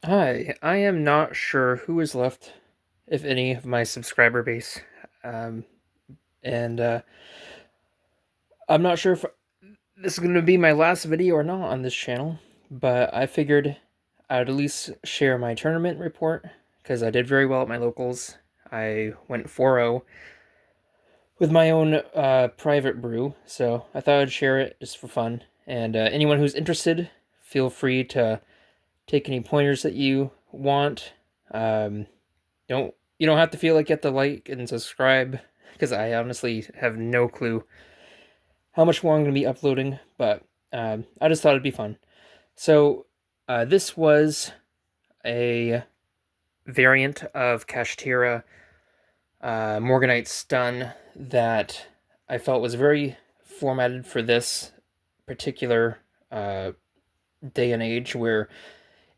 Hi, I am not sure who is left, if any, of my subscriber base. Um, and I'm not sure if this is going to be my last video or not on this channel, but I figured I'd at least share my tournament report, because I did very well at my locals. I went 4-0 with my own private brew, so I thought I'd share it just for fun. And anyone who's interested, feel free to take any pointers that you want. Um, don't you don't have to feel like you have to like and subscribe, because I honestly have no clue how much more I'm going to be uploading, but I just thought it'd be fun. So this was a variant of Kashtira Morganite Stun that I felt was very formatted for this particular uh, day and age, where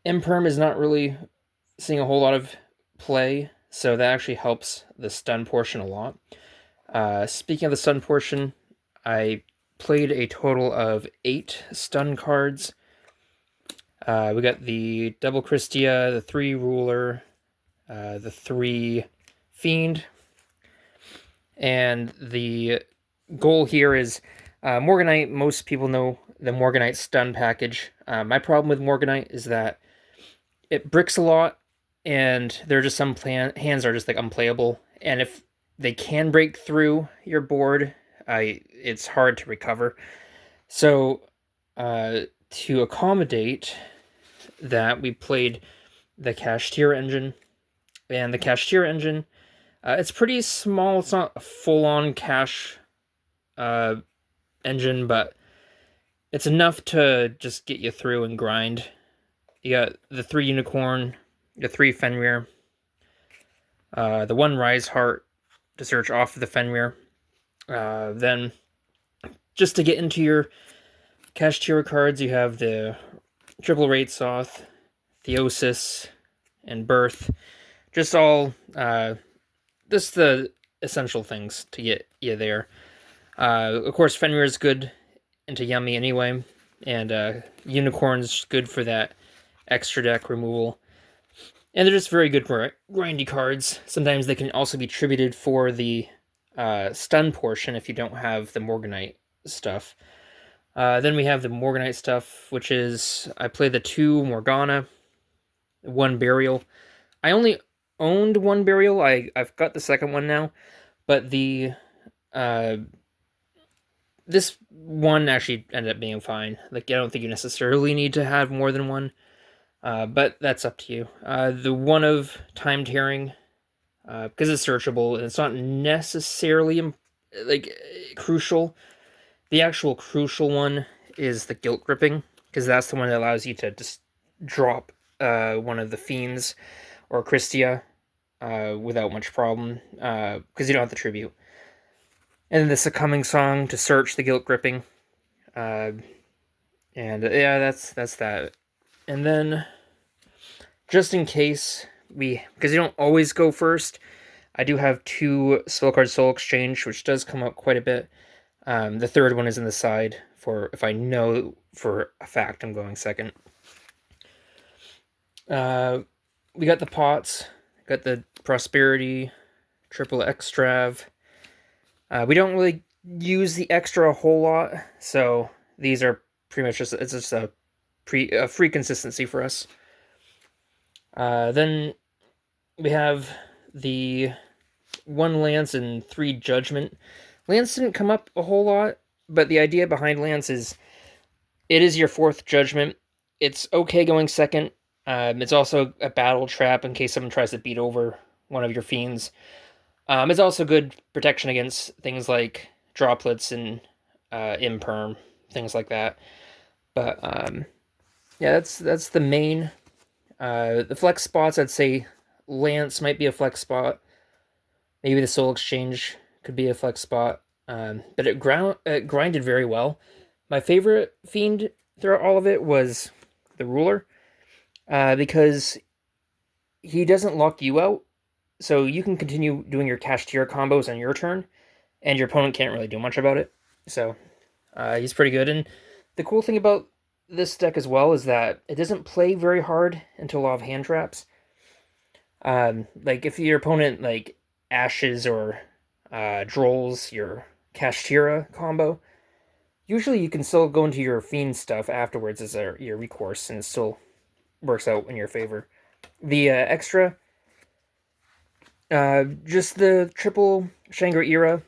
Imperm is not really seeing a whole lot of play, so that actually helps the stun portion a lot. Speaking of the stun portion, I played a total of 8 stun cards. We got the double Kristya, the 3 ruler, the 3 fiend, and the goal here is Morganite. Most people know the Morganite stun package. My problem with Morganite is that it bricks a lot, and there are just some hands are just like unplayable. And if they can break through your board, it's hard to recover. So, to accommodate that, we played the Kashtira engine, and the Kashtira engine, it's pretty small. It's not a full-on cash uh, engine, but it's enough to just get you through and grind. You got the 3 Unicorn, the 3 Fenrir, the 1 Riseheart to search off of the Fenrir. Then, just to get into your Kashtira cards, you have the triple Wraitsoth, Theosis, and Birth. Just all, just the essential things to get you there. Of course, Fenrir is good into Yummy anyway, and Unicorn's good for that extra deck removal. And they're just very good for grindy cards. Sometimes they can also be tributed for the stun portion if you don't have the Morganite stuff. Then we have the Morganite stuff, which is I play the 2 Morgana, 1 Burial. I only owned 1 Burial. I've got the second one now, but the this one actually ended up being fine. Like, I don't think you necessarily need to have more than one, but that's up to you. The one of Time-Tearing, because it's searchable and it's not necessarily like crucial. The actual crucial one is the Guilt-Gripping, because that's the one that allows you to just drop one of the Fiends or Kristya without much problem, because you don't have the tribute. And then the Succumbing-Song to search the Guilt-Gripping. And yeah, that's that. And then, just in case because you don't always go first, I do have 2 Spellcard Soul Exchange, which does come up quite a bit. The third one is in the side for if I know for a fact I'm going second. We got the pots, got the Prosperity, triple Extrav. We don't really use the extra a whole lot, so these are pretty much it's just a free consistency for us. Then we have the 1 Lance and 3 Judgment. Lance didn't come up a whole lot, but the idea behind Lance is it is your 4th Judgment. It's okay going second. It's also a battle trap in case someone tries to beat over one of your Fiends. It's also good protection against things like droplets and imperm, things like that. But yeah, that's the main. The flex spots, I'd say Lance might be a flex spot. Maybe the Soul Exchange could be a flex spot. But it grinded very well. My favorite Fiend throughout all of it was the Ruler, because he doesn't lock you out, so you can continue doing your Kashtira combos on your turn, and your opponent can't really do much about it. So he's pretty good. And the cool thing about this deck as well is that it doesn't play very hard into a lot of hand traps. Like if your opponent like Ashes or Drolls your Kashtira combo, usually you can still go into your Fiend stuff afterwards as your recourse, and it still works out in your favor. The extra, just the triple Shangri-Ira.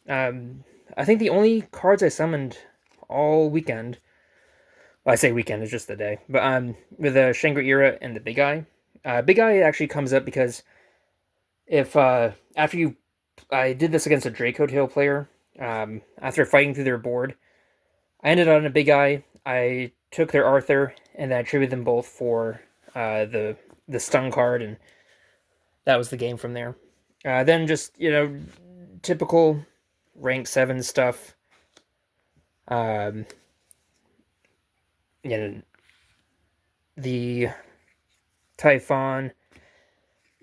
I think the only cards I summoned all weekend, well, I say weekend, it's just the day, but with the Shangri-Ira and the Big Eye. Big Eye actually comes up because if after you, I did this against a Dracossack player. After fighting through their board, I ended on a Big Eye. I took their Arthur and I traded them both for the stun card, and that was the game from there. Then just typical rank 7 stuff. The Typhon,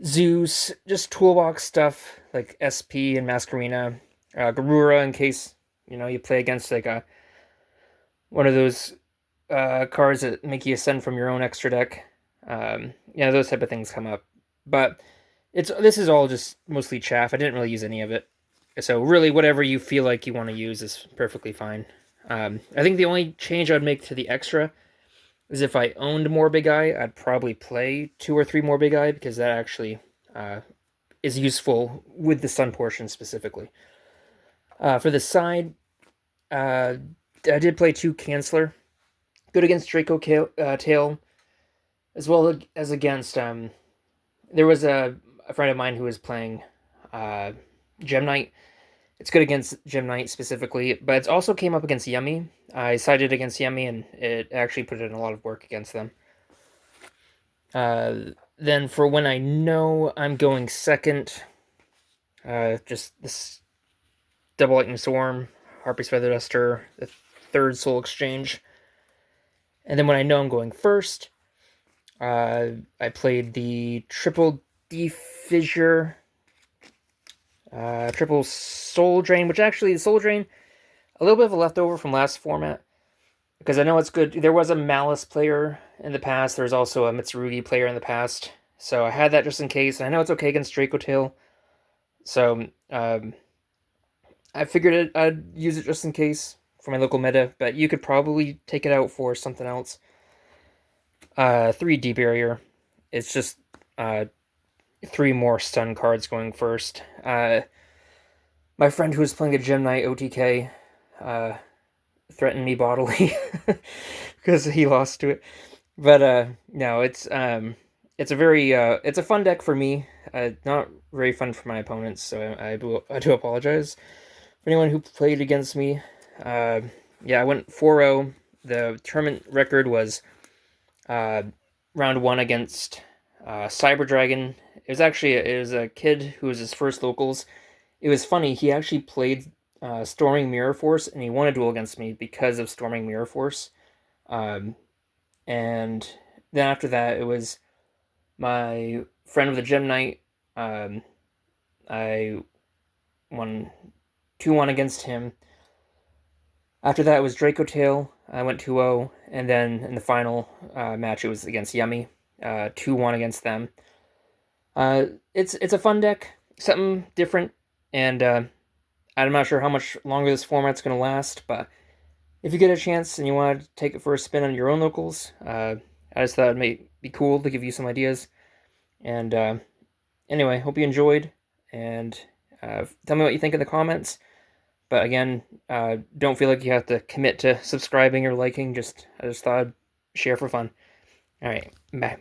Zeus, just toolbox stuff like SP and Masquerena, Garura in case you play against like one of those cards that make you ascend from your own extra deck. Those type of things come up, but this is all just mostly chaff. I didn't really use any of it, so really whatever you feel like you want to use is perfectly fine. I think the only change I'd make to the extra is if I owned more Big Eye, I'd probably play 2 or 3 more Big Eye, because that actually is useful with the stun portion specifically. For the side, I did play 2 Canceller. Good against Dracossack, as well as against... there was a friend of mine who was playing Gem Knight. It's good against Gem Knight specifically, but it also came up against Yummy. I sided against Yummy, and it actually put in a lot of work against them. Then for when I know I'm going second, just this Double Lightning Storm, Harpy's Feather Duster, the 3rd Soul Exchange. And then when I know I'm going first, I played the triple Defissure, triple Soul Drain, which actually, the Soul Drain, a little bit of a leftover from last format, because I know it's good. There was a Malice player in the past. There was also a Mitsurugi player in the past, so I had that just in case. And I know it's okay against Dracossack, so I figured I'd use it just in case for my local meta, but you could probably take it out for something else. 3 D Barrier. It's just 3 more stun cards going first. My friend who was playing a Gem Knight OTK threatened me bodily because he lost to it. But no, it's a very it's a fun deck for me. Not very fun for my opponents, so I do apologize for anyone who played against me. I went 4-0. The tournament record was round 1 against Cyber Dragon. It was a kid who was his first locals. It was funny, he actually played Storming Mirror Force, and he won a duel against me because of Storming Mirror Force. And then after that, it was my friend with the Gem Knight. I won 2-1 against him. After that, it was Dracossack. I went 2-0, and then in the final match, it was against Yummy. 2-1 against them. It's a fun deck, something different, and I'm not sure how much longer this format's going to last, but if you get a chance and you want to take it for a spin on your own locals, I just thought it might be cool to give you some ideas. And anyway, hope you enjoyed, and tell me what you think in the comments. But again, don't feel like you have to commit to subscribing or liking. I just thought I'd share for fun. All right, bye.